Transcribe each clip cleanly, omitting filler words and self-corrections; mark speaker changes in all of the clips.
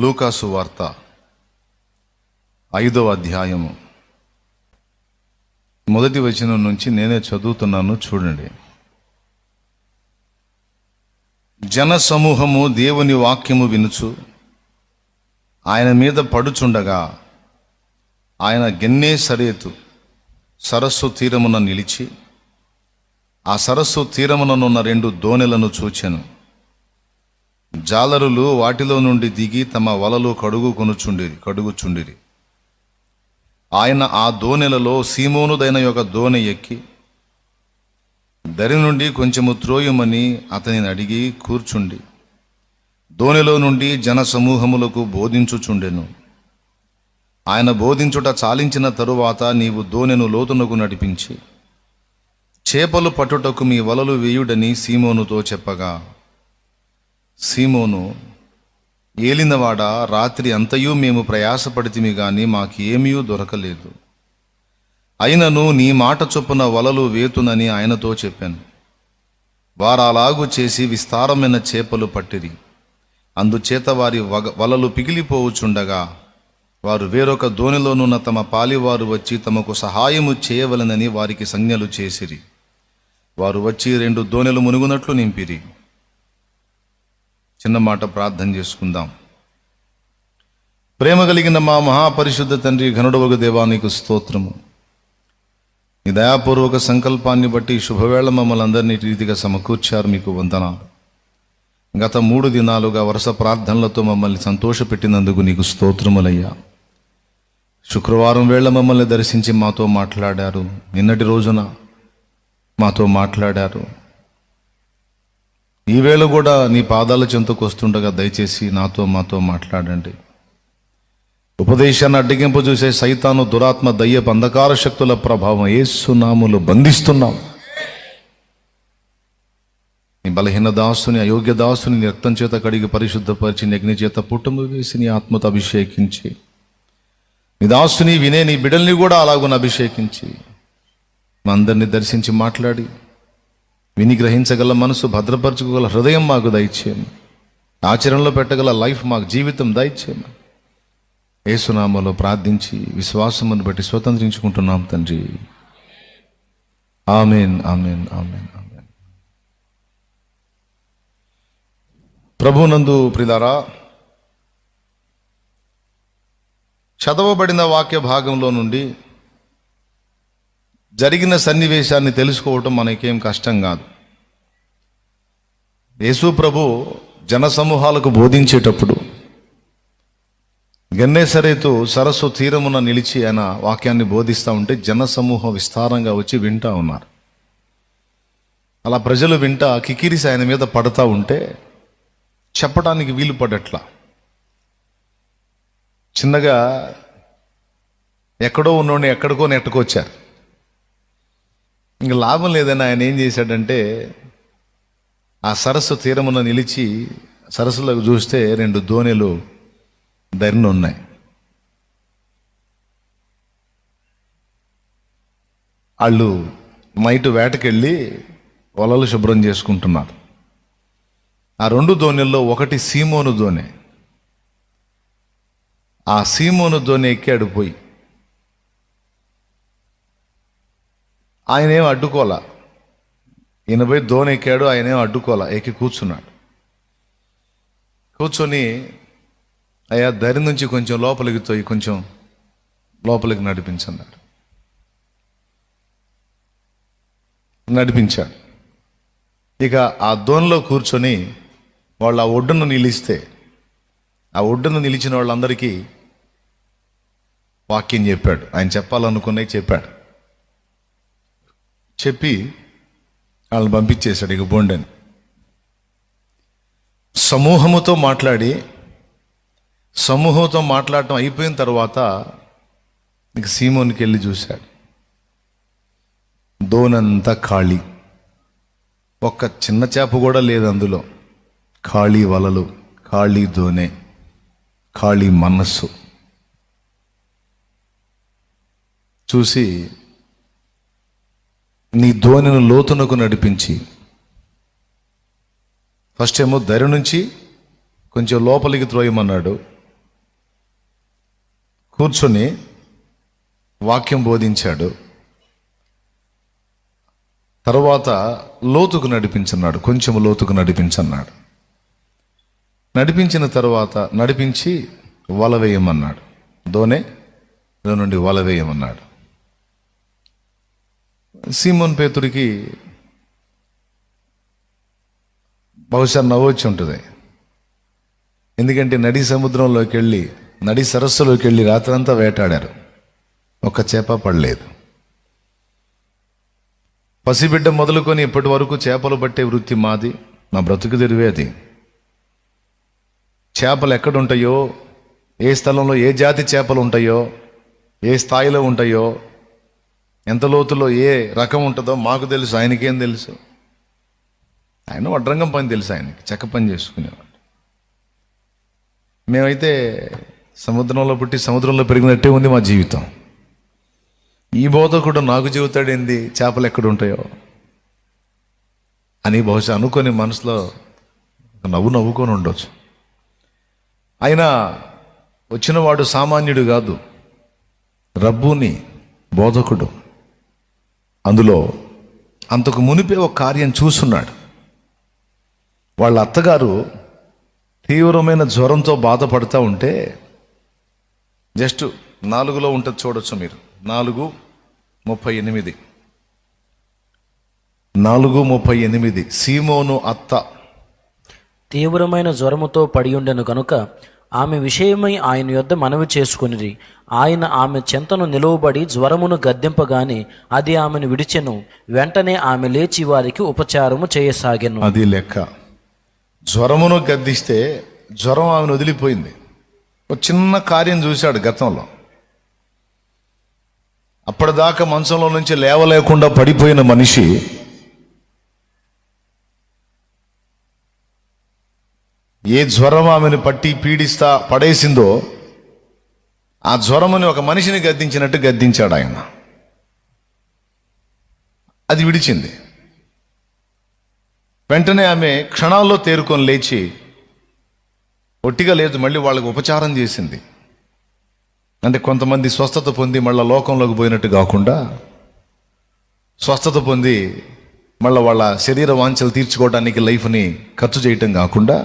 Speaker 1: లూకాసు వార్త 5వ అధ్యాయము 1వ వచనం నుంచి నేనే చదువుతున్నాను, చూడండి. జన సమూహము దేవుని వాక్యము వినుచు ఆయన మీద పడుచుండగా ఆయన గెన్నేసరేతు సరస్సు తీరమున నిలిచి ఆ సరస్సు తీరముననున్న 2 దోణెలను చూచెను. జాలరులు వాటిలో నుండి దిగి తమ వలలు కడుగుచుండిరి. ఆయన ఆ దోణెలలో సీమోనుదైన ఒక దోణె ఎక్కి దరి నుండి కొంచెము త్రోయుమని అతనిని అడిగి కూర్చుండి దోణెలో నుండి జన సమూహములకు బోధించుచుండెను. ఆయన బోధించుట చాలించిన తరువాత, నీవు దోణెను లోతునకు నడిపించి చేపలు పట్టుటకు మీ వలలు వేయుడని సీమోనుతో చెప్పగా, సీమోను, ఏలినవాడా, రాత్రి అంతయు మేము ప్రయాసపడితిమి గాని మాకేమీ దొరకలేదు. అయినను నీ మాట చొప్పున వలలు వేతునని ఆయనతో చెప్పాను. వారు అలాగు చేసి విస్తారమైన చేపలు పట్టిరి. అందుచేత వారి వలలు పిగిలిపోవుచుండగా వారు వేరొక దోణిలోనున్న తమ పాలివారు వచ్చి తమకు సహాయము చేయవలనని వారికి సంజ్ఞలు చేసిరి. వారు వచ్చి 2 దోణెలు మునుగునట్లు నింపిరి. చిన్న మాట ప్రార్థన చేసుకుందాం. ప్రేమ కలిగిన మా మహాపరిశుద్ధ తండ్రి, ఘనుడవగు దేవా, నీకు స్తోత్రము. ఈ దయాపూర్వక సంకల్పాన్ని బట్టి శుభవేళ మమ్మల్ని అందరినీ రీతిగా సమకూర్చారు, మీకు వందనాలు. గత 3 దినాలుగా వరుస ప్రార్థనలతో మమ్మల్ని సంతోషపెట్టినందుకు నీకు స్తోత్రములయ్యా. శుక్రవారం వేళ మమ్మల్ని దర్శించి మాతో మాట్లాడారు. నిన్నటి రోజున మాతో మాట్లాడారు. ఈవేళ కూడా నీ పాదాల చెంతకు వస్తుండగా దయచేసి మాతో మాట్లాడండి. ఉపదేశాన్ని అడ్డగింపు చూసే సైతాను, దురాత్మ, దయ్యపు అంధకార శక్తుల ప్రభావం యేసు నామములో బంధిస్తున్నాం. నీ బలహీన దాసుని, అయోగ్య దాసుని నీ రక్తం చేత కడిగి పరిశుద్ధపరిచి నీ అగ్ని చేత పుట్టము వేసి నీ ఆత్మతో అభిషేకించి, నీ దాసుని వినే నీ బిడ్డల్ని కూడా అలాగున అభిషేకించి మా అందరినీ దర్శించి మాట్లాడి విని గ్రహించగల మనసు, భద్రపరచుకోగల హృదయం మాకు దయచేయము. ఆచరణలో పెట్టగల లైఫ్ మాకు, జీవితం దయచేయము. యేసు నామములో ప్రార్థించి విశ్వాసమును బట్టి స్వతంత్రించుకుంటున్నాం తండ్రి. ఆమేన్, ఆమేన్, ఆమేన్, ఆమేన్. ప్రభునందు ప్రియులారా, చదవబడిన వాక్య భాగంలో నుండి జరిగిన సన్నివేశాన్ని తెలుసుకోవటం మనకేం కష్టం కాదు. యేసు ప్రభు జన సమూహాలకు బోధించేటప్పుడు గెన్నేసరేతు సరస్సు తీరమున నిలిచి ఆయన వాక్యాన్ని బోధిస్తూ ఉంటే జన సమూహం విస్తారంగా వచ్చి వింటూ ఉన్నారు. అలా ప్రజలు వింటా కికిరిసి ఆయన మీద పడతా ఉంటే చెప్పడానికి వీలు పడట్లా. చిన్నగా ఎక్కడో ఉన్నోడిని ఎక్కడికో నెట్టుకొచ్చారు. ఇంక లాభం లేదని ఆయన ఏం చేశాడంటే, ఆ సరస్సు తీరమున నిలిచి సరస్సులోకి చూస్తే 2 దోణెలు దరిన ఉన్నాయి. వాళ్ళు నైట్ వేటకెళ్ళి వలలు శుభ్రం చేసుకుంటున్నారు. ఆ 2 దోణెల్లో ఒకటి సీమోను దోణె. ఆ సీమోను దోణె ఎక్కాడు పోయి. ఆయనేం అడ్డుకోలా. ఈయన పోయి దోణి ఎక్కాడు, ఆయనేం అడ్డుకోలా, ఎక్కి కూర్చున్నాడు. కూర్చొని, అయ్యా దరి నుంచి కొంచెం లోపలికి తోయి కొంచెం లోపలికి నడిపించన్నాడు. నడిపించాడు. ఇక ఆ దోణిలో కూర్చొని వాళ్ళు ఆ ఒడ్డును నిలిస్తే, ఆ ఒడ్డును నిలిచిన వాళ్ళందరికీ వాక్యం చెప్పాడు. ఆయన చెప్పాలనుకునే చెప్పాడు. చెప్పి వాళ్ళని పంపించేశాడు. ఇక బోండని సమూహంతో మాట్లాడటం అయిపోయిన తర్వాత ఇక సీమోనికి వెళ్ళి చూశాడు. దోనంతా ఖాళీ, ఒక్క చిన్న చేప కూడా లేదు అందులో. ఖాళీ వలలు, ఖాళీ దోనె, ఖాళీ మనస్సు. చూసి, నీ దోణిని లోతునకు నడిపించి, ఫస్ట్ ఏమో దరి నుంచి కొంచెం లోపలికి త్రోయమన్నాడు. కూర్చొని వాక్యం బోధించాడు. తర్వాత లోతుకు నడిపించన్నాడు, కొంచెం లోతుకు నడిపించన్నాడు. నడిపించిన తర్వాత నడిపించి వల వేయమన్నాడు, దోణిలో నుండి వల వేయమన్నాడు. సీమోన్ పేతుడికి బహుశా నవ్వొచ్చి ఉంటుంది. ఎందుకంటే నడి సముద్రంలోకి వెళ్ళి, నడి సరస్సులోకి వెళ్ళి రాత్రంతా వేటాడారు, ఒక్క చేప పడలేదు. పసిబిడ్డ మొదలుకొని ఇప్పటి వరకు చేపలు పట్టే వృత్తి మాది, నా బ్రతుకు తెరువే అది. చేపలు ఎక్కడుంటాయో, ఏ స్థలంలో ఏ జాతి చేపలు ఉంటాయో, ఏ స్థాయిలో ఉంటాయో, ఎంత లోతులో ఏ రకం ఉంటుందో మాకు తెలుసు, ఆయనకేం తెలుసు? ఆయన వడ్రంగం పని తెలుసు, ఆయనకి చెక్క పని చేసుకునేవాడు. మేమైతే సముద్రంలో పుట్టి సముద్రంలో పెరిగినట్టే ఉంది మా జీవితం. ఈ బోధకుడు నాకు చెబుతాడేంది చేపలు ఎక్కడ ఉంటాయో అని బహుశా అనుకొని మనసులో నవ్వుకొని ఉండొచ్చు. అయినా వచ్చినవాడు సామాన్యుడు కాదు, రబ్బూని, బోధకుడు. అందులో అంతకు మునిపే ఒక కార్యం చూస్తున్నాడు. వాళ్ళ అత్తగారు తీవ్రమైన జ్వరంతో బాధపడుతూ ఉంటే, జస్ట్ 4లో ఉంటుంది, చూడొచ్చు మీరు, 4:38. 4:38 సీమోను అత్త
Speaker 2: తీవ్రమైన జ్వరముతో పడి ఉండెను కనుక ఆమె విషయమై ఆయన యొద్ద మనవి చేసుకొనిరి. ఆయన ఆమె చెంతను నిలువబడి జ్వరమును గద్దెంపగానే అది ఆమెను విడిచెను. వెంటనే ఆమె లేచి వారికి ఉపచారము చేయసాగెను.
Speaker 1: అది లెక్క. జ్వరమును గద్దిస్తే జ్వరం ఆమెను వదిలిపోయింది. ఒక చిన్న కార్యం చూశాడు గతంలో. అప్పటిదాకా మంచంలో నుంచి లేవలేకుండా పడిపోయిన మనిషి ఏ జ్వరం ఆమెను పట్టి పీడిస్తా పడేసిందో ఆ జ్వరముని ఒక మనిషిని గద్దించినట్టు గద్దించాడు ఆయన. అది విడిచింది. వెంటనే ఆమె క్షణాల్లో తేరుకొని లేచి, ఒట్టిగా లేదు, మళ్ళీ వాళ్ళకు ఉపచారం చేసింది. అంటే కొంతమంది స్వస్థత పొంది మళ్ళీ లోకంలోకి పోయినట్టు కాకుండా, స్వస్థత పొంది మళ్ళీ వాళ్ళ శరీర వాంఛలు తీర్చుకోవడానికి లైఫ్ని ఖర్చు చేయటం కాకుండా,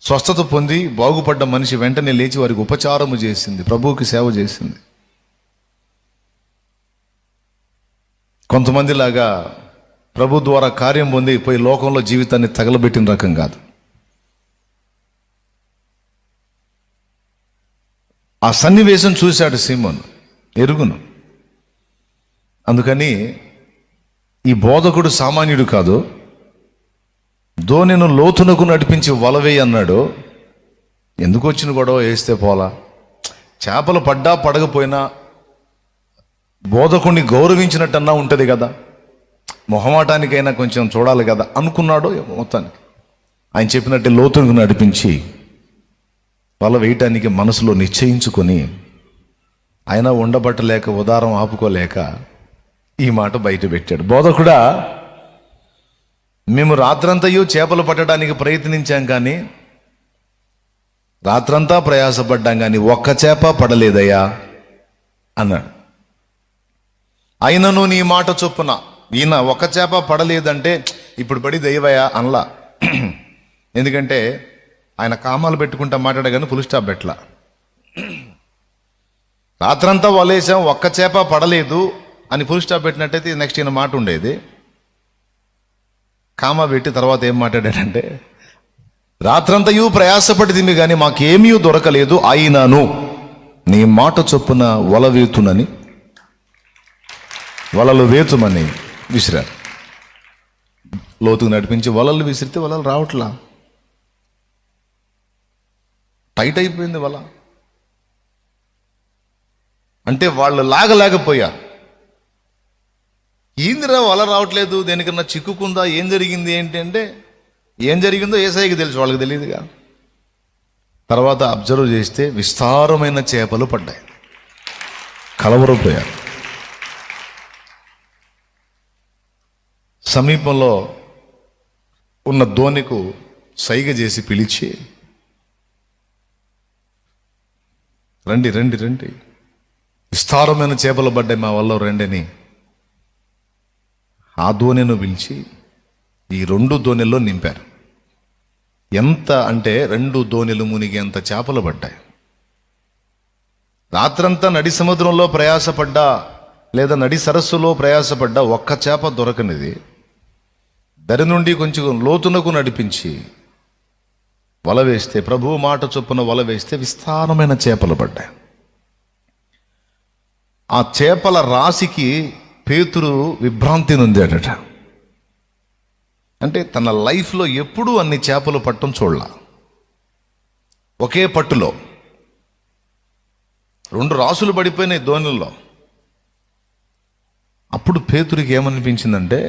Speaker 1: స్వస్థత పొంది బాగుపడ్డ మనిషి వెంటనే లేచి వారికి ఉపచారము చేసింది, ప్రభువుకి సేవ చేసింది. కొంతమందిలాగా ప్రభు ద్వారా కార్యం పొంది పోయి లోకంలో జీవితాన్ని తగలబెట్టిన రకం కాదు. ఆ సన్నివేశం చూశాడు సీమోను, ఎరుగును. అందుకని ఈ బోధకుడు సామాన్యుడు కాదు. దోణిను లోతునకు నడిపించి వలవేయి అన్నాడు. ఎందుకు వచ్చిన గొడవ? వేస్తే పోలా. చేపలు పడ్డా పడకపోయినా బోధకుడిని గౌరవించినట్టన్నా ఉంటుంది కదా, మొహమాటానికైనా కొంచెం చూడాలి కదా అనుకున్నాడు. మొత్తానికి ఆయన చెప్పినట్టే లోతునకు నడిపించి వల వేయటానికి మనసులో నిశ్చయించుకొని, ఆయన ఉండబట్టలేక ఉదారం ఆపుకోలేక ఈ మాట బయట పెట్టాడు. బోధకుడా, మేము రాత్రంతయు చేపలు పట్టడానికి ప్రయత్నించాం, కానీ రాత్రంతా ప్రయాసపడ్డాం, కానీ ఒక్క చేప పడలేదయ్యా అన్నాడు. అయినను నీ మాట చొప్పున, ఈయన ఒక్క చేప పడలేదంటే ఇప్పుడు పడి దయ్యవయ్యా అనలా. ఎందుకంటే ఆయన కామాలు పెట్టుకుంటా మాట్లాడగానే ఫుల్ స్టాప్ పెట్టలా. రాత్రంతా వలేసాం, ఒక్క చేప పడలేదు అని ఫుల్ స్టాప్ పెట్టినట్టయితే నెక్స్ట్ ఈయన మాట ఉండేది. కామా పెట్టి తర్వాత ఏం మాట్లాడాడంటే, రాత్రంతయు ప్రయాసపడితిమి కానీ మాకేమీ దొరకలేదు, అయినాను నీ మాట చొప్పున వల వేతునని, వలలు వేతుమని విసిరారు. లోతుకు నడిపించి వలలు విసిరితే వలలు రావట్లా, టైట్ అయిపోయింది వల. అంటే వాళ్ళు లాగలేకపోయారు. ఏందిరా వల రావట్లేదు, దేనికన్నా చిక్కుకుందా, ఏం జరిగింది ఏంటి అంటే, ఏం జరిగిందో ఏసైకి తెలుసు, వాళ్ళకి తెలియదుగా. తర్వాత అబ్జర్వ్ చేస్తే విస్తారమైన చేపలు పడ్డాయి. కలవరపోయారు. సమీపంలో ఉన్న దోణికు సైగ చేసి పిలిచి, రండి రండి రండి, విస్తారమైన చేపలు పడ్డాయి మా వల్ల రండిని ఆ దోణిను పిలిచి ఈ 2 దోణిల్లో నింపారు. ఎంత అంటే 2 దోణిలు మునిగేంత చేపలు పడ్డాయి. రాత్రంతా నడి సముద్రంలో ప్రయాసపడ్డా లేదా నడి సరస్సులో ప్రయాసపడ్డా ఒక్క చేప దొరకనిది దరి నుండి కొంచెం లోతునకు నడిపించి వల వేస్తే, ప్రభువు మాట చొప్పున వల వేస్తే విస్తారమైన చేపలు పడ్డాయి. ఆ చేపల రాశికి పేతురు విభ్రాంతి నొందాడట. అంటే తన లైఫ్లో ఎప్పుడూ అన్ని చేపలు పట్టం చూడలా. ఒకే పట్టులో 2 రాసులు పడిపోయినాయి దోణుల్లో. అప్పుడు పేతురికి ఏమనిపించిందంటే,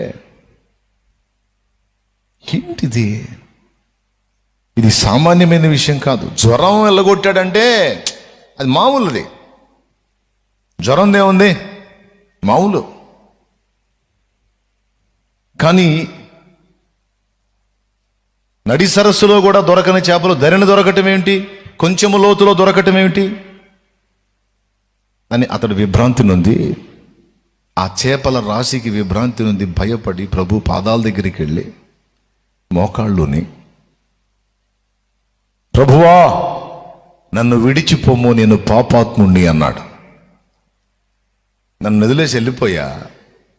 Speaker 1: ఏంటిది, ఇది సామాన్యమైన విషయం కాదు. జ్వరం వెళ్ళగొట్టాడంటే అది మామూలుది. జ్వరం ఏముంది, మామూలు. కానీ నడి సరస్సులో కూడా దొరకని చేపలు ధరిని దొరకటం ఏమిటి, కొంచెము లోతులో దొరకటం ఏమిటి అని అతడు విభ్రాంతి నొంది, ఆ చేపల రాశికి విభ్రాంతి నొంది భయపడి ప్రభు పాదాల దగ్గరికి వెళ్ళి మోకాళ్ళుని, ప్రభువా నన్ను విడిచిపోము, నేను పాపాత్ముణ్ణి అన్నాడు. నన్ను వదిలేసి వెళ్ళిపోయా,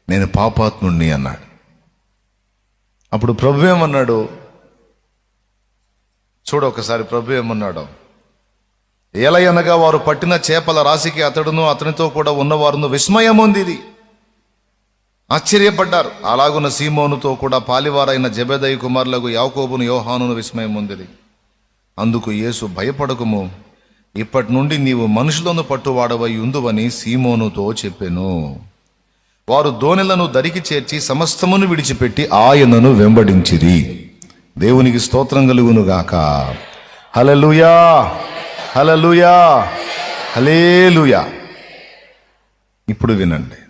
Speaker 1: నేను పాపాత్ముణ్ణి అన్నాడు. అప్పుడు ప్రభు ఏమన్నాడు చూడు ఒకసారి. ప్రభు ఏమన్నాడు, ఏలయనగా వారు పట్టిన చేపల రాశికి అతడును అతనితో కూడా ఉన్నవారును విస్మయం ఉంది, ఆశ్చర్యపడ్డారు. అలాగున్న సీమోనుతో కూడా పాలివారైన జెబెదయి కుమారులకు యాకోబును యోహానును విస్మయం ఉంది. అందుకు యేసు, భయపడకుము, ఇప్పటి నుండి నీవు మనుషులను పట్టువాడవై ఉందువని సీమోనుతో చెప్పెను. వారు దోణెలను దరికి చేర్చి సమస్తమును విడిచిపెట్టి ఆయనను వెంబడించిరి. దేవునికి స్తోత్రం కలుగునుగాక. హల్లెలూయా, హల్లెలూయా, హల్లెలూయా. ఇప్పుడు వినండి,